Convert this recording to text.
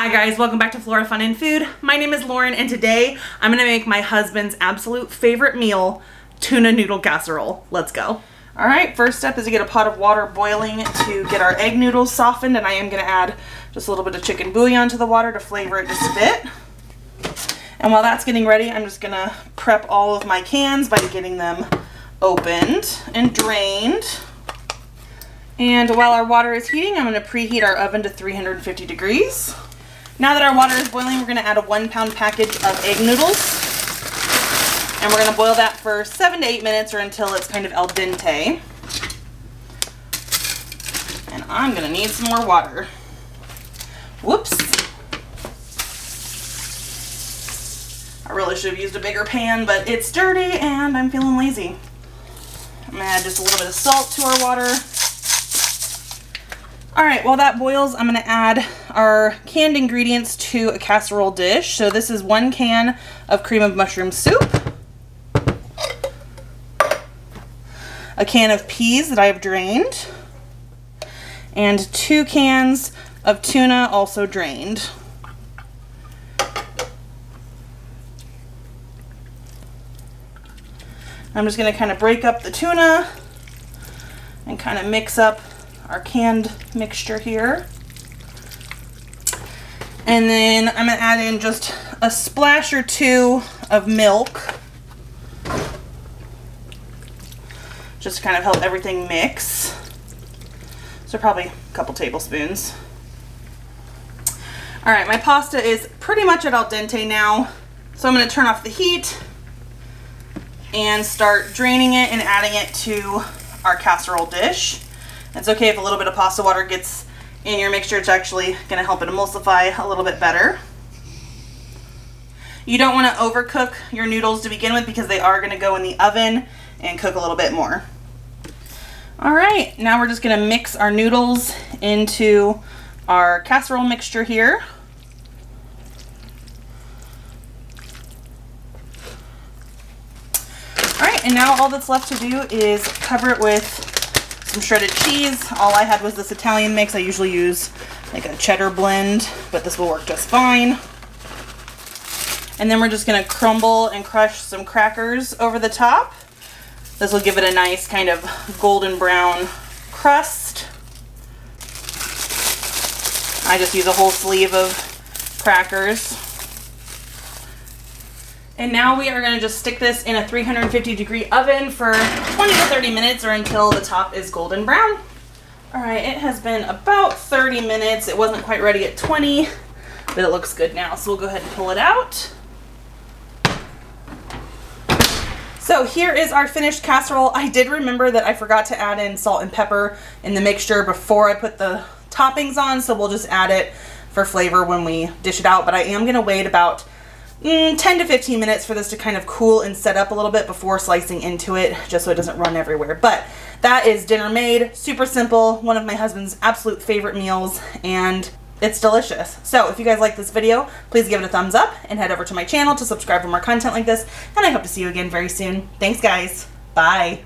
Hi guys, welcome back to Flora Fun and Food. My name is Lauren and today I'm gonna make my husband's absolute favorite meal, tuna noodle casserole. Let's go. All right, first step is to get a pot of water boiling to get our egg noodles softened, and I am gonna add just a little bit of chicken bouillon to the water to flavor it just a bit. And while that's getting ready, I'm just gonna prep all of my cans by getting them opened and drained. And while our water is heating, I'm gonna preheat our oven to 350 degrees. Now that our water is boiling, we're gonna add a 1 pound package of egg noodles. And we're gonna boil that for 7 to 8 minutes or until it's kind of al dente. And I'm gonna need some more water. Whoops. I really should have used a bigger pan, but it's dirty and I'm feeling lazy. I'm gonna add just a little bit of salt to our water. All right, while that boils, I'm gonna add our canned ingredients to a casserole dish. So this is 1 can of cream of mushroom soup, a can of peas that I have drained, and 2 cans of tuna also drained. I'm just gonna kind of break up the tuna and kind of mix up our canned mixture here. And then I'm gonna add in just a splash or 2 of milk, just to kind of help everything mix. So probably a couple tablespoons. All right, my pasta is pretty much at al dente now. So I'm gonna turn off the heat and start draining it and adding it to our casserole dish. It's okay if a little bit of pasta water gets in your mixture. It's actually going to help it emulsify a little bit better. You don't want to overcook your noodles to begin with because they are going to go in the oven and cook a little bit more. All right, now we're just going to mix our noodles into our casserole mixture here. All right, and now all that's left to do is cover it with some shredded cheese. All I had was this Italian mix. I usually use like a cheddar blend, but this will work just fine. And then we're just gonna crumble and crush some crackers over the top. This will give it a nice kind of golden brown crust. I just use a whole sleeve of crackers. And now we are going to just stick this in a 350 degree oven for 20 to 30 minutes or until the top is golden brown. All right, it has been about 30 minutes. It wasn't quite ready at 20, but it looks good now. So we'll go ahead and pull it out. So here is our finished casserole. I did remember that I forgot to add in salt and pepper in the mixture before I put the toppings on. So we'll just add it for flavor when we dish it out. But I am going to wait about 10 to 15 minutes for this to kind of cool and set up a little bit before slicing into it, just so it doesn't run everywhere. But that is dinner made, super simple, one of my husband's absolute favorite meals, and it's delicious. So if you guys like this video, please give it a thumbs up and head over to my channel to subscribe for more content like this, and I hope to see you again very soon. Thanks guys, bye.